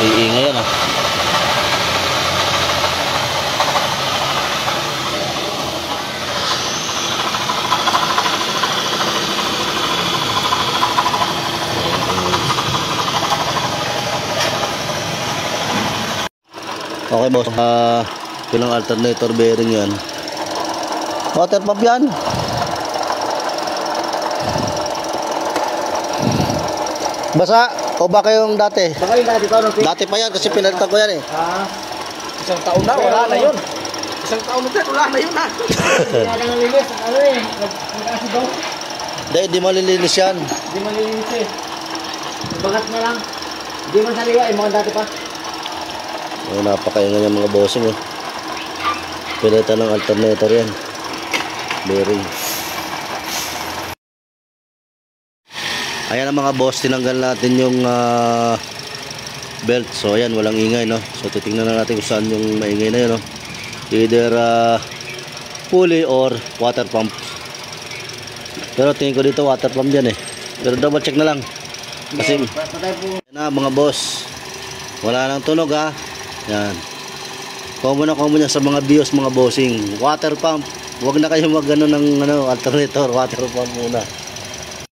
Iingay yan ah. Okay boss, pilang alternator bearing yan. Water pump yan. Basa o baka yung dati? Baka yung dati pa, no? Dati pa yan kasi pinalitan ko yan eh. Isang taon na, wala na yun. Isang taon na, wala na yun ha. Hindi na nalilis, ano eh, nag-asigaw. Hindi malilinis yan. Hindi malinis eh. Bagat na lang. Hindi man saliwa eh, mga dati pa. Oh, napakaingan yung mga bossing oh. Pinalitan ng alternator yan. Bearing. Ayan ang mga boss, tinanggal natin yung belt. So ayan, walang ingay no. So titingnan na natin kung saan yung maingay na yun no. Either pulley or water pump. Pero tingin ko dito water pump yan eh. Pero double check na lang. Kasi yan na mga boss, wala nang tunog ha. Yan. Common yan sa mga BIOS mga bossing. Water pump. Huwag na kayo mag-ano ng alternator, water pump muna.